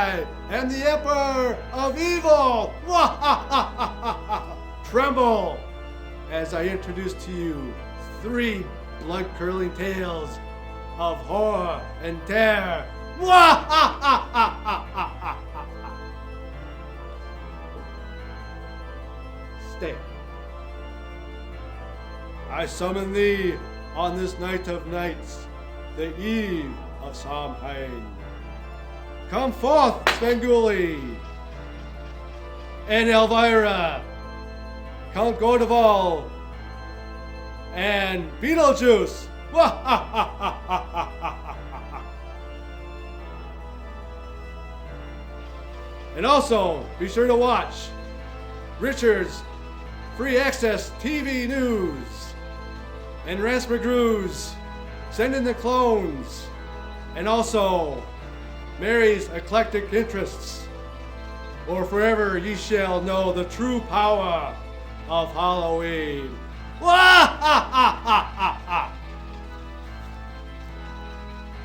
I am the Emperor of Evil. Tremble as I introduce to you 3 blood-curdling tales of horror and terror. Stay. I summon thee on this night of nights, the eve of Samhain. Come forth, Svengoolie and Elvira, Count Gordeval, and Beetlejuice. And also, be sure to watch Richard's Free Access TV News and Rance McGrew's Send in the Clones, and also Mary's Eclectic Interests, or forever ye shall know the true power of Halloween.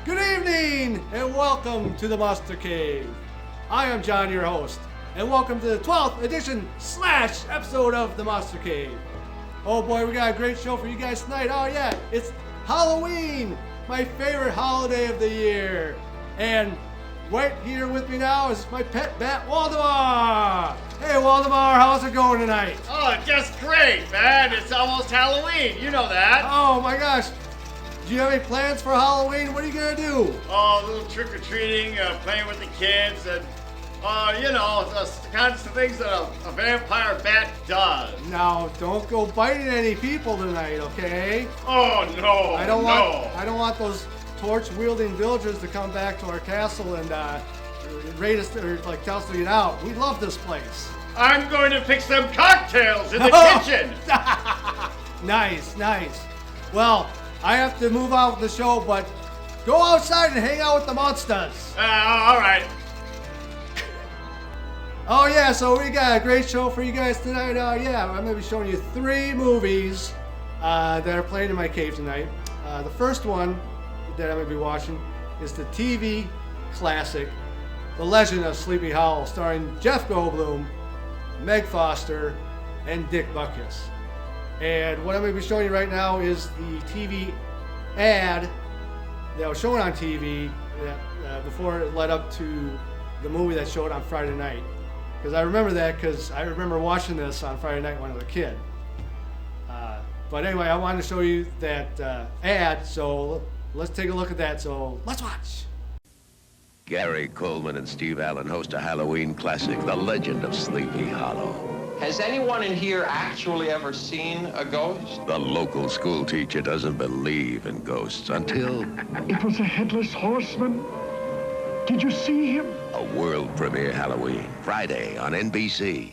Good evening and welcome to the Monster Cave. I am John, your host, and welcome to the 12th edition / episode of the Monster Cave. Oh boy, we got a great show for you guys tonight. Oh yeah, it's Halloween, my favorite holiday of the year. And right here with me now is my pet bat, Waldemar. Hey Waldemar, how's it going tonight? Oh, just great, man. It's almost Halloween. You know that. Oh my gosh. Do you have any plans for Halloween? What are you going to do? Oh, a little trick-or-treating, playing with the kids, and, the kinds of things that a vampire bat does. Now, don't go biting any people tonight, okay? Oh, no, I don't want those torch-wielding villagers to come back to our castle and raid us, or tell us to get out. We love this place. I'm going to fix them cocktails in the kitchen. Nice. Well, I have to move out of the show, but go outside and hang out with the monsters. All right. Oh yeah, so we got a great show for you guys tonight. I'm going to be showing you 3 movies that are playing in my cave tonight. The first one that I'm going to be watching is the TV classic, The Legend of Sleepy Hollow, starring Jeff Goldblum, Meg Foster, and Dick Butkus. And what I'm going to be showing you right now is the TV ad that was shown on TV that, before it led up to the movie that showed on Friday night. Because I remember that because I remember watching this on Friday night when I was a kid. But anyway, I wanted to show you that ad, so let's take a look at that. So let's watch. Gary Coleman and Steve Allen host a Halloween classic, The Legend of Sleepy Hollow. Has anyone in here actually ever seen a ghost? The local school teacher doesn't believe in ghosts until... It was a headless horseman. Did you see him? A world premiere Halloween, Friday on NBC.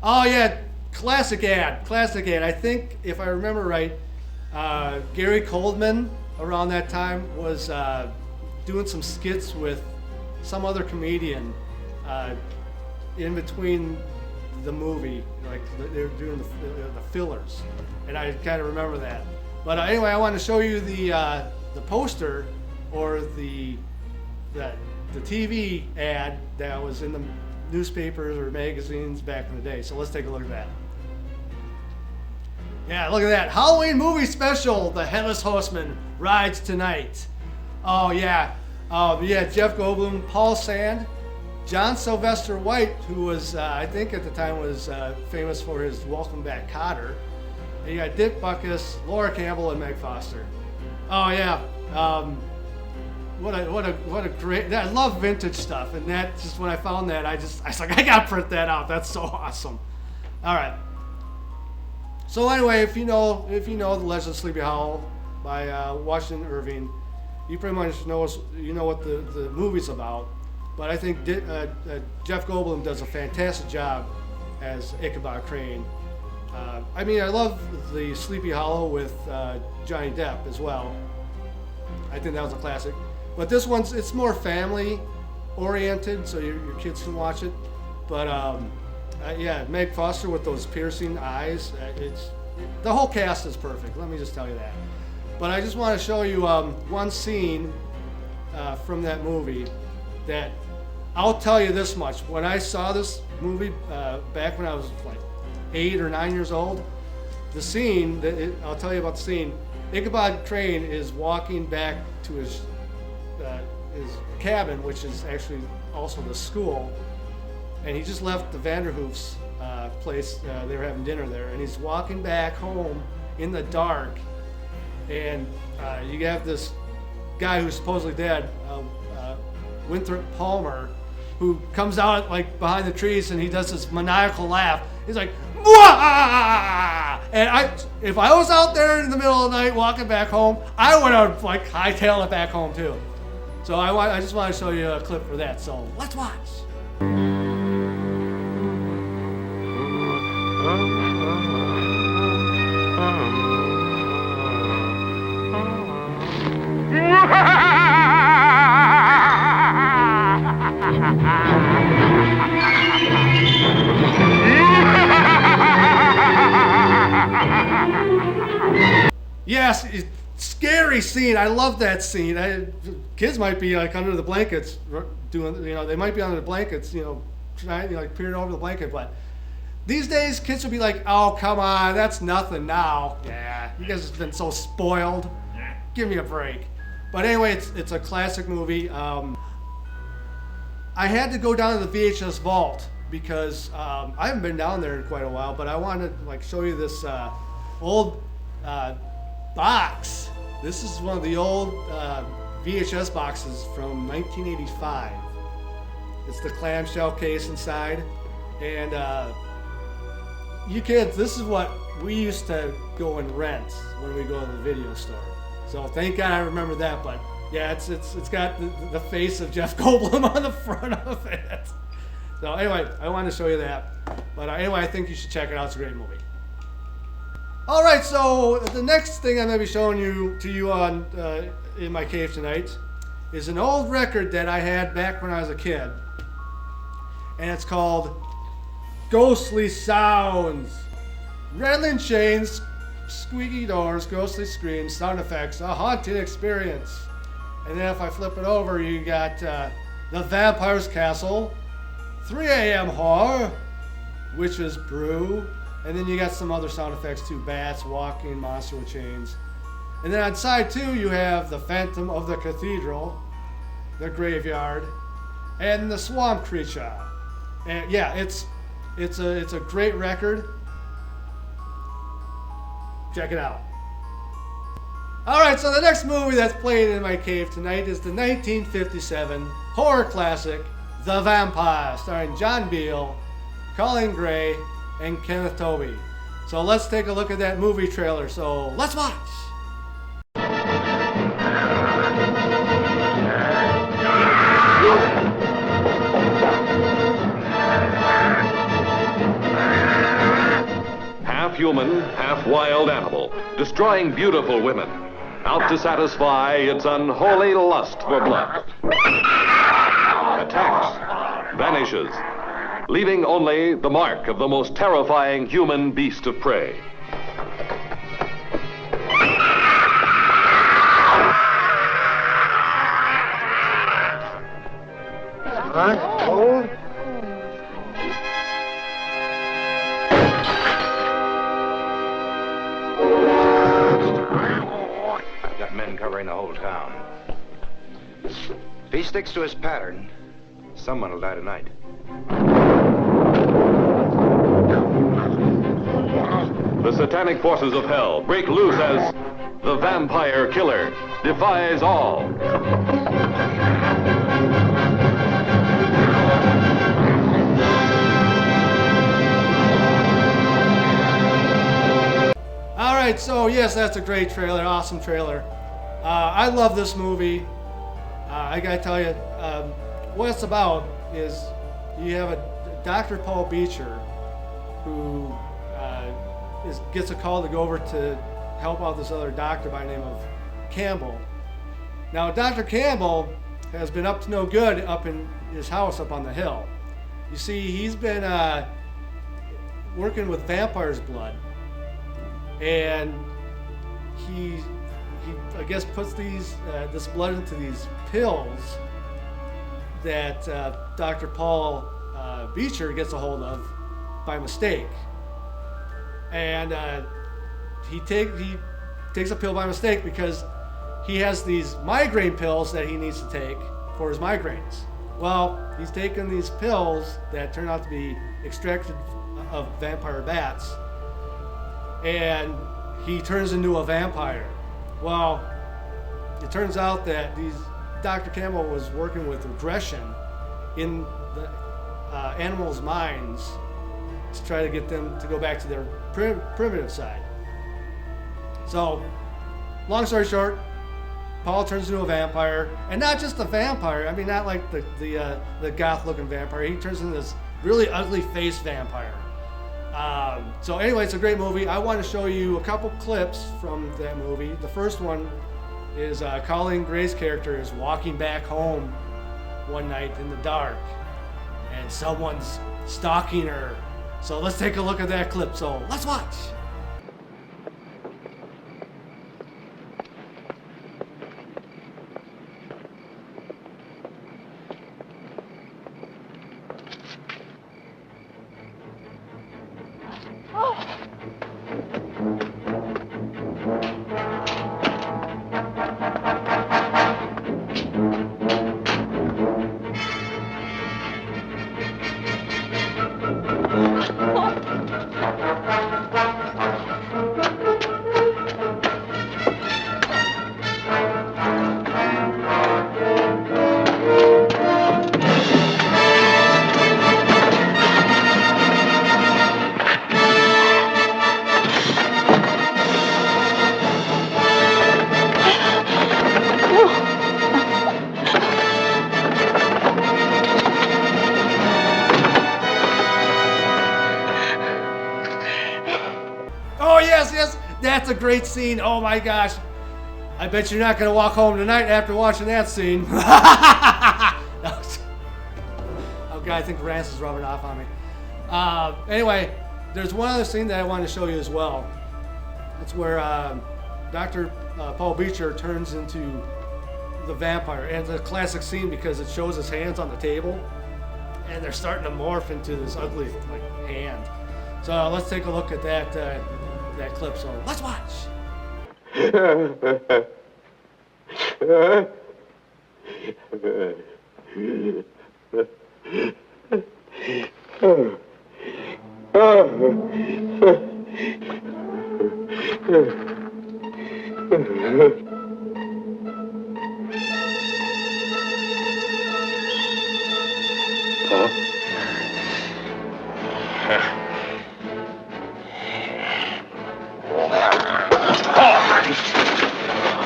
Oh yeah, classic ad. I think, if I remember right, Gary Coleman around that time was doing some skits with some other comedian in between the movie, like they were doing the fillers, and I kind of remember that. But anyway, I want to show you the poster or the TV ad that was in the newspapers or magazines back in the day. So let's take a look at that. Yeah, look at that. Halloween movie special, The Headless Horseman rides tonight. Oh yeah. Jeff Goldblum, Paul Sand, John Sylvester White, who was, I think at the time was famous for his Welcome Back Kotter. And you got Dick Butkus, Laura Campbell, and Meg Foster. Oh yeah. What a great, I love vintage stuff, and that just, when I found that, I was like, I gotta print that out. That's so awesome. All right. So anyway, if you know The Legend of Sleepy Hollow by Washington Irving, you pretty much know what the movie's about. But I think Jeff Goldblum does a fantastic job as Ichabod Crane. I love the Sleepy Hollow with Johnny Depp as well. I think that was a classic. But this one's, it's more family oriented, so your kids can watch it. But Meg Foster with those piercing eyes, the whole cast is perfect. Let me just tell you that. But I just want to show you one scene from that movie that I'll tell you this much. When I saw this movie back when I was like 8 or 9 years old, the scene, I'll tell you about the scene. Ichabod Crane is walking back to his cabin, which is actually also the school, and he just left the Vanderhoof's place. They were having dinner there, and he's walking back home in the dark, and you have this guy who's supposedly dead, Winthrop Palmer, who comes out like behind the trees, and he does this maniacal laugh. He's like, "Mwah!" And if I was out there in the middle of the night walking back home, I would have like hightailed it back home too. So I just want to show you a clip for that. So let's watch. Yes, scary scene. I love that scene. Kids might be like under the blankets doing, they might be under the blankets, trying like peering over the blanket. But these days, kids will be like, "Oh, come on, that's nothing now." Yeah, you guys have been so spoiled. Give me a break. But anyway, it's a classic movie. I had to go down to the VHS vault because I haven't been down there in quite a while. But I wanted to like show you this old box. This is one of the old VHS boxes from 1985. It's the clamshell case inside, and you kids, this is what we used to go and rent when we go to the video store. So thank God I remember that. But yeah, it's got the face of Jeff Goldblum on the front of it. So anyway, I wanted to show you that. But anyway, I think you should check it out. It's a great movie. All right, so the next thing I'm going to be showing to you on in my cave tonight is an old record that I had back when I was a kid, and it's called Ghostly Sounds. Rattling chains, squeaky doors, ghostly screams, sound effects, a haunting experience. And then if I flip it over, you got The Vampire's Castle, 3 a.m. Horror, Witch's Brew, and then you got some other sound effects too, bats, walking, monster with chains. And then on side 2, you have The Phantom of the Cathedral, The Graveyard, and The Swamp Creature. And yeah, it's a great record. Check it out. Alright, so the next movie that's playing in my cave tonight is the 1957 horror classic, The Vampire, starring John Beale, Colleen Gray, and Kenneth Tobey. So let's take a look at that movie trailer. So let's watch. Half human, half wild animal, destroying beautiful women, out to satisfy its unholy lust for blood. Attacks, vanishes, leaving only the mark of the most terrifying human beast of prey. I've got men covering the whole town. If he sticks to his pattern, someone will die tonight. The satanic forces of hell break loose as the vampire killer defies all. All right, so yes, that's a great trailer, awesome trailer. I love this movie. I gotta tell you, what it's about is you have a Dr. Paul Beecher who gets a call to go over to help out this other doctor by the name of Campbell. Now, Dr. Campbell has been up to no good up in his house up on the hill. You see, he's been working with vampire's blood, and he I guess puts this blood into these pills that Dr. Paul Beecher gets a hold of by mistake. And he takes a pill by mistake because he has these migraine pills that he needs to take for his migraines. Well, he's taken these pills that turn out to be extracted of vampire bats, and he turns into a vampire. Well, it turns out that Dr. Campbell was working with regression in the animals' minds to try to get them to go back to their primitive side. So, long story short, Paul turns into a vampire, and not just a vampire. I mean, not like the goth-looking vampire. He turns into this really ugly-faced vampire. So anyway, it's a great movie. I want to show you a couple clips from that movie. The first one is Colleen Gray's character is walking back home one night in the dark, and someone's stalking her. So let's take a look at that clip. So let's watch. Yes, that's a great scene. Oh my gosh. I bet you're not going to walk home tonight after watching that scene. Okay, I think Rance is rubbing off on me. Anyway, there's one other scene that I wanted to show you as well. It's where Dr. Paul Beecher turns into the vampire. And it's a classic scene because it shows his hands on the table, and they're starting to morph into this ugly hand. So let's take a look at that clip. So let's watch.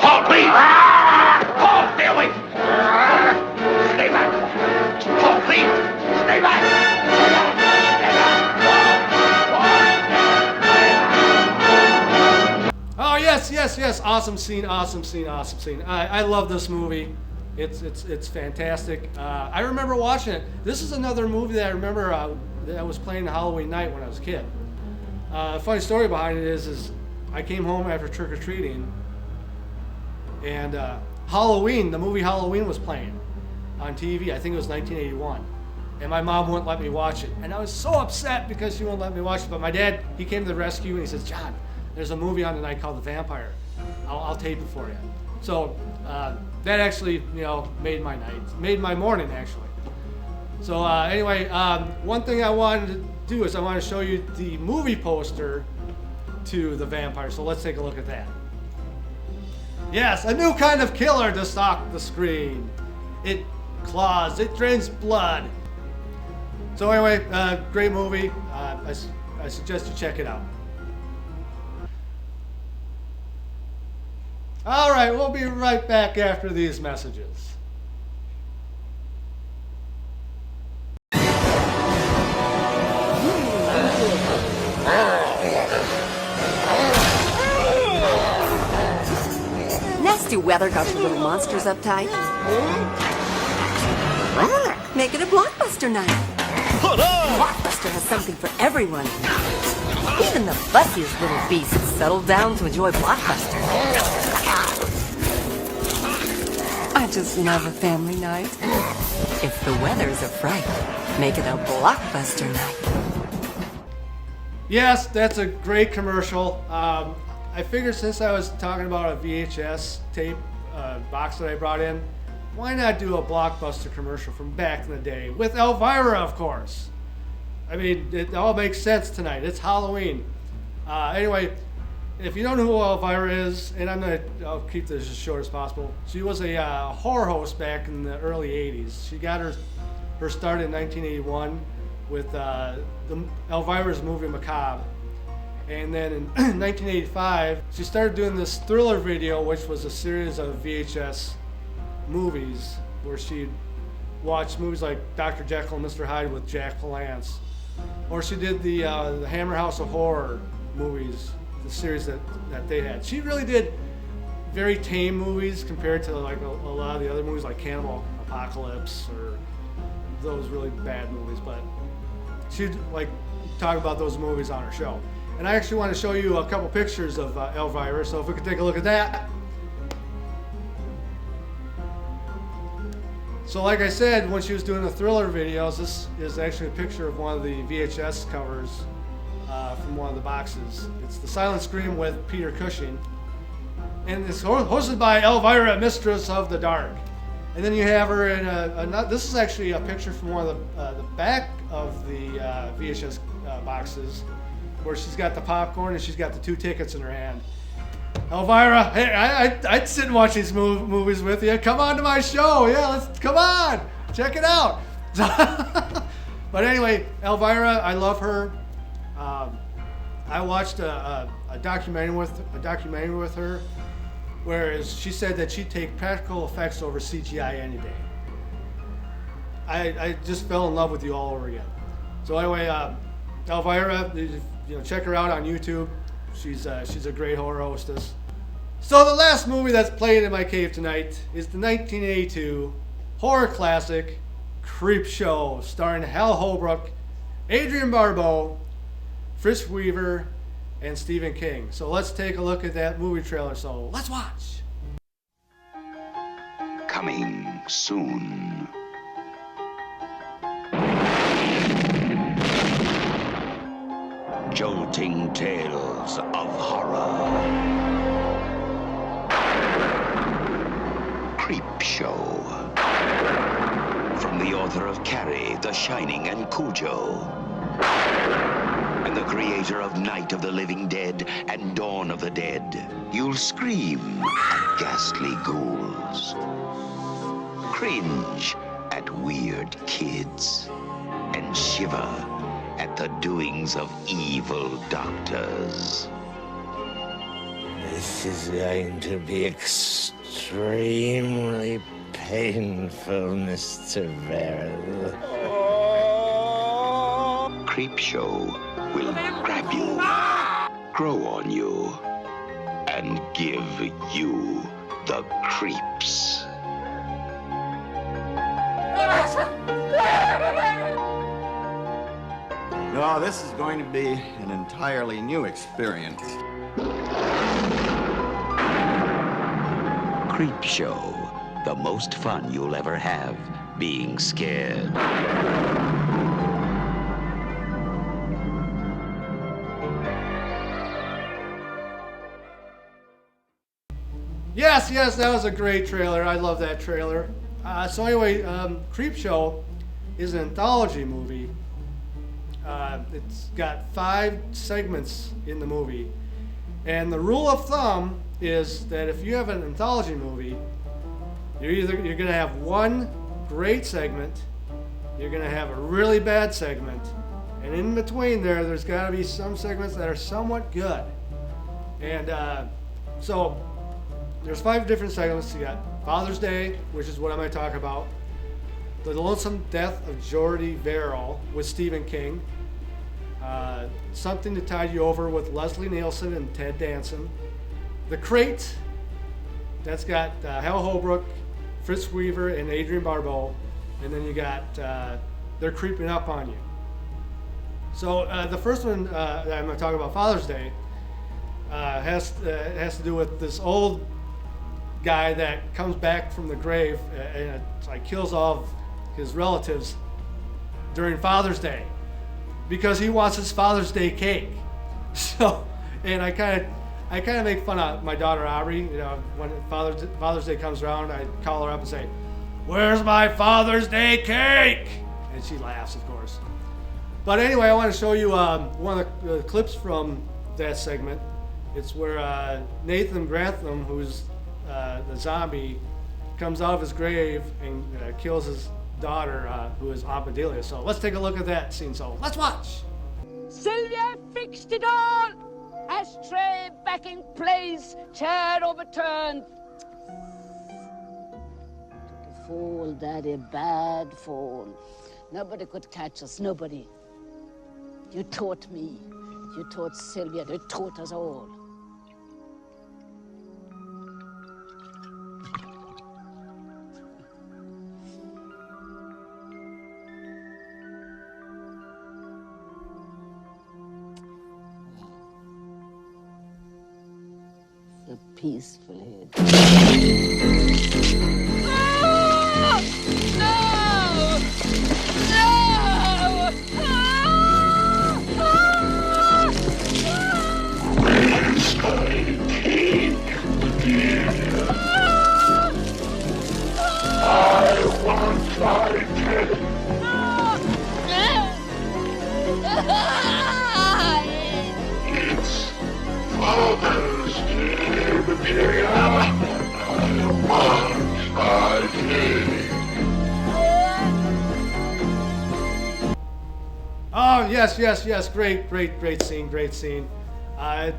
Paul, please! Paul, stay away! Stay back! Paul, please! Stay back! Oh yes! Awesome scene. I love this movie. It's fantastic. I remember watching it. This is another movie that I remember that was playing Halloween night when I was a kid. Funny story behind it is I came home after trick-or-treating, and the movie Halloween was playing on TV. I think it was 1981. And my mom wouldn't let me watch it. And I was so upset because she wouldn't let me watch it. But my dad, he came to the rescue and he says, "John, there's a movie on tonight called The Vampire. I'll tape it for you." So that actually, made my night, made my morning actually. So anyway, one thing I wanted to do is I want to show you the movie poster to The Vampire. So let's take a look at that. Yes, a new kind of killer to stalk the screen. It claws, it drains blood. So anyway, great movie. I suggest you check it out. All right, we'll be right back after these messages. Nasty weather got the little monsters uptight. Make it a blockbuster night. Blockbuster has something for everyone. Even the fussiest little beasts settle down to enjoy Blockbuster. I just love a family night. If the weather's a fright, make it a blockbuster night. Yes, that's a great commercial. I figured since I was talking about a VHS tape box that I brought in, why not do a blockbuster commercial from back in the day with Elvira, of course. I mean, it all makes sense tonight. It's Halloween. Anyway, if you don't know who Elvira is, and I'll keep this as short as possible. She was a horror host back in the early 80s. She got her start in 1981 with Elvira's movie Macabre. And then in 1985, she started doing this thriller video, which was a series of VHS movies where she'd watch movies like Dr. Jekyll and Mr. Hyde with Jack Palance. Or she did the Hammer House of Horror movies, the series that they had. She really did very tame movies compared to like a lot of the other movies like Cannibal Apocalypse or those really bad movies. But she'd like talk about those movies on her show. And I actually want to show you a couple pictures of Elvira, so if we could take a look at that. So like I said, when she was doing the thriller videos, this is actually a picture of one of the VHS covers from one of the boxes. It's The Silent Scream with Peter Cushing. And it's hosted by Elvira, Mistress of the Dark. And then you have her in this is actually a picture from one of the back of the VHS boxes, where she's got the popcorn and she's got the 2 tickets in her hand. Elvira, hey, I'd sit and watch these movies with you. Come on to my show. Yeah, come on. Check it out. But anyway, Elvira, I love her. I watched a documentary with her, whereas she said that she'd take practical effects over CGI any day. I just fell in love with you all over again. So anyway, Elvira, check her out on YouTube. She's a great horror hostess. So the last movie that's playing in my cave tonight is the 1982 horror classic Creepshow, starring Hal Holbrook, Adrienne Barbeau, Frisk Weaver, and Stephen King. So let's take a look at that movie trailer. So let's watch. Coming soon. Jolting tales of horror. Creepshow. From the author of Carrie, The Shining, and Cujo. And the creator of Night of the Living Dead and Dawn of the Dead. You'll scream at ghastly ghouls. Cringe at weird kids. And shiver at the doings of evil doctors. This is going to be extremely painful, Mr. Verrill. Creepshow will grab you, grow on you, and give you the creeps. No, this is going to be an entirely new experience. Creepshow, the most fun you'll ever have being scared. Yes, that was a great trailer. I love that trailer. So anyway, Creepshow is an anthology movie. It's got 5 segments in the movie. And the rule of thumb is that if you have an anthology movie, you're going to have one great segment, you're going to have a really bad segment, and in between there's got to be some segments that are somewhat good. And so there's 5 different segments. You got Father's Day, which is what I'm going to talk about. The Lonesome Death of Jordy Verrill with Stephen King. Something to Tide You Over with Leslie Nielsen and Ted Danson. The Crate, that's got Hal Holbrook, Frisk Weaver, and Adrienne Barbeau. And then you got They're Creeping Up on You. So the first one that I'm going to talk about, Father's Day, has to do with this old guy that comes back from the grave and kills all of his relatives during Father's Day because he wants his Father's Day cake. So, and I kind of make fun of my daughter Aubrey. You know, when Father's Day comes around, I call her up and say, "Where's my Father's Day cake?" And she laughs, of course. But anyway, I want to show you one of the clips from that segment. It's where Nathan Grantham, who's the zombie, comes out of his grave and kills his daughter, who is Aunt Bedelia. So let's take a look at that scene. So let's watch. Sylvia fixed it all. Ashtray back in place, chair overturned. Took a fall, Daddy, bad fall. Nobody could catch us, nobody. You taught me. You taught Sylvia. You taught us all. A peaceful head. Oh, yes. Great scene. I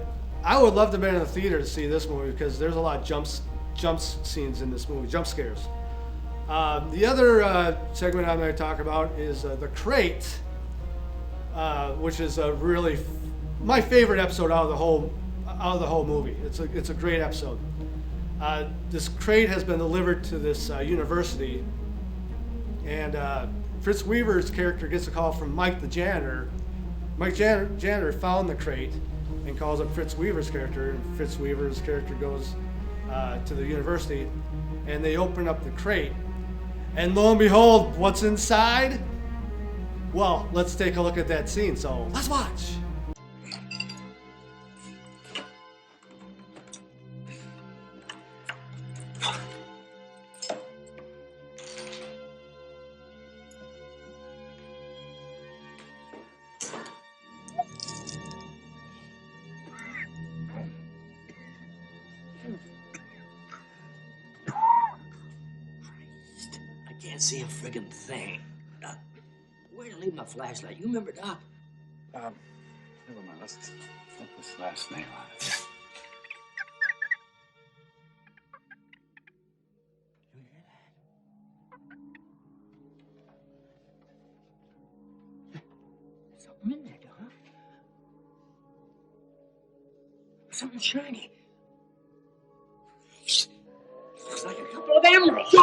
would love to be in the theater to see this movie because there's a lot of jump scenes in this movie, jump scares. The other segment I'm going to talk about is The Crate, which is really my favorite episode out of the whole movie. It's a great episode. This crate has been delivered to this university, and Fritz Weaver's character gets a call from Mike the janitor. Mike janitor found the crate and calls up Fritz Weaver's character, and Fritz Weaver's character goes to the university, and they open up the crate, and lo and behold, what's inside? Well, let's take a look at that scene, so let's watch. Can't see a friggin' thing. Where'd I leave my flashlight? You remember, Doc? Never mind. Let's put this last name on it. You hear that? There's something in there, Doc. Something shiny. Looks like a couple of emeralds.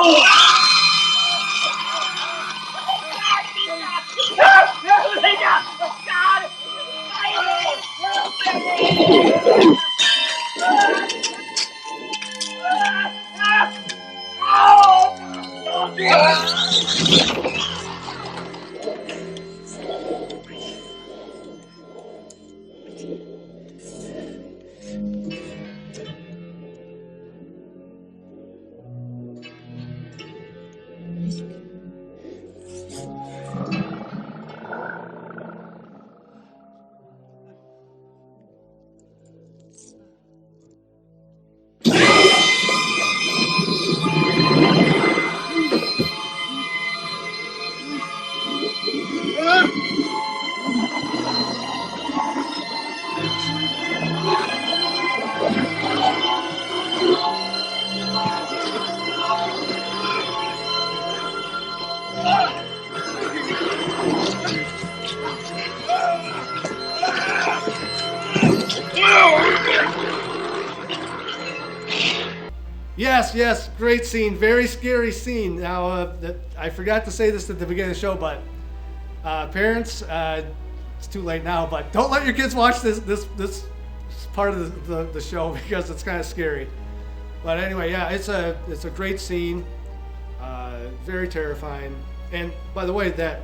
Yes, great scene, very scary scene. Now, I forgot to say this at the beginning of the show, but parents, it's too late now, but don't let your kids watch this part of the show because it's kind of scary. But anyway, yeah, it's a great scene, very terrifying, And by the way, that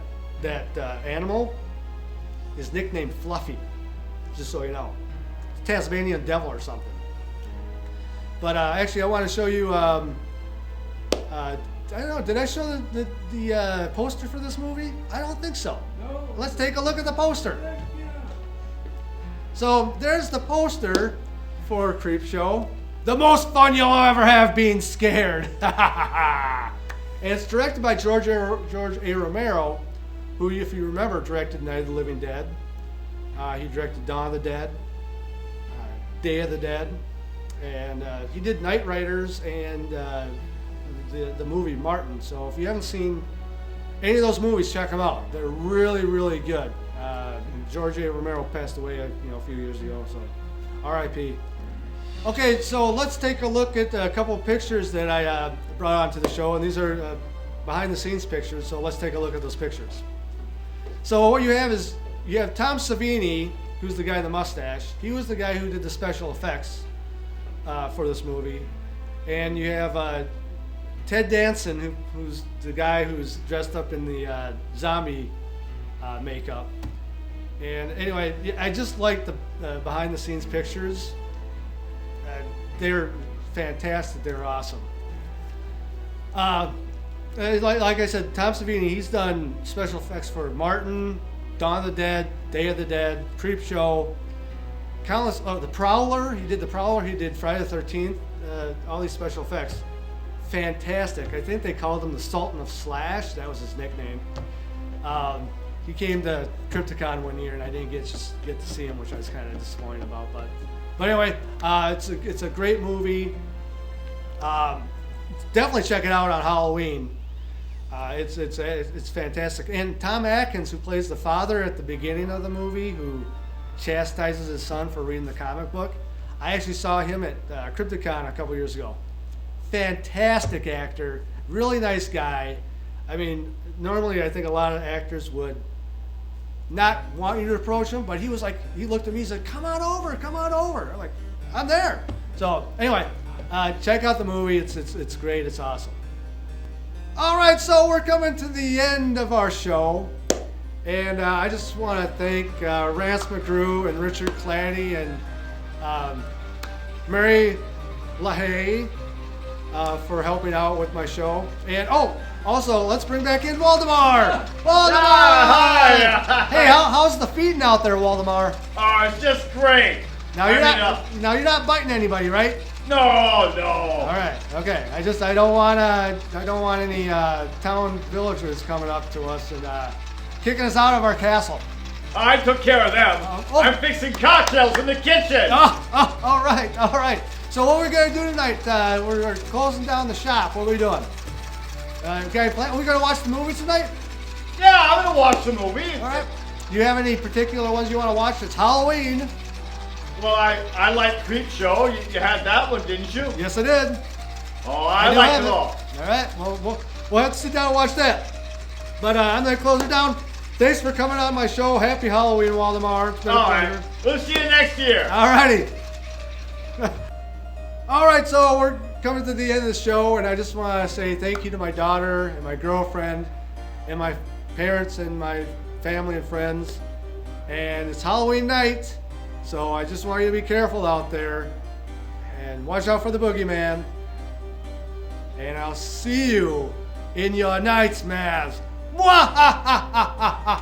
animal is nicknamed Fluffy, just so you know. Tasmanian devil or something. But actually, I want to show you. I don't know. Did I show the poster for this movie? I don't think so. No. Let's take a look at the poster. So there's the poster for Creepshow. The most fun you'll ever have being scared. And it's directed by George A. Romero, who, if you remember, directed Night of the Living Dead. He directed Dawn of the Dead, Day of the Dead, and he did Night Riders and the movie Martin. So if you haven't seen any of those movies, check them out. They're really, really good. George A. Romero passed away, a few years ago, so R.I.P. Okay, so let's take a look at a couple of pictures that I brought onto the show, and these are behind-the-scenes pictures. So let's take a look at those pictures. So what you have is Tom Savini, who's the guy in the mustache. He was the guy who did the special effects for this movie, and you have Ted Danson, who's the guy who's dressed up in the zombie makeup. And anyway, I just like the behind-the-scenes pictures. They're fantastic. They're awesome. Like I said, Tom Savini, he's done special effects for Martin, Dawn of the Dead, Day of the Dead, Creepshow, countless. The Prowler. He did the Prowler. He did Friday the 13th. All these special effects. Fantastic. I think they called him the Sultan of Slash. That was his nickname. He came to Crypticon one year, and I didn't get to see him, which I was kind of disappointed about. But anyway, it's a great movie. Definitely check it out on Halloween. It's fantastic. And Tom Atkins, who plays the father at the beginning of the movie, who chastises his son for reading the comic book, I actually saw him at Crypticon a couple years ago. Fantastic actor, really nice guy. I mean, normally I think a lot of actors would not want you to approach him, but he was like, he looked at me, he said, come on over. I'm like, I'm there. So anyway, check out the movie. It's great. It's awesome. All right, so we're coming to the end of our show, and I just want to thank Rance McGrew and Richard Clanny and Mary LaHaye for helping out with my show. And also, let's bring back in Waldemar. Hi. Hey, how's the feeding out there, Waldemar? Oh, it's just great. Now you're not biting anybody, right? No. All right. Okay. I don't want any town villagers coming up to us and kicking us out of our castle. I took care of them. I'm fixing cocktails in the kitchen. All right. So what are we gonna do tonight? We're closing down the shop. What are we doing? Okay, are we gonna watch the movie tonight? Yeah, I'm gonna watch the movie. All right. Do you have any particular ones you want to watch? It's Halloween. Well, I like Creepshow. You had that one, didn't you? Yes, I did. Oh, I like it all. All right. Well, we'll have to sit down and watch that. But I'm gonna close it down. Thanks for coming on my show. Happy Halloween, Waldemar. It's been a pleasure. Right. We'll see you next year. All righty. All right, so we're coming to the end of the show, and I just want to say thank you to my daughter and my girlfriend and my parents and my family and friends. And it's Halloween night, so I just want you to be careful out there and watch out for the boogeyman. And I'll see you in your nightmares. Mwah!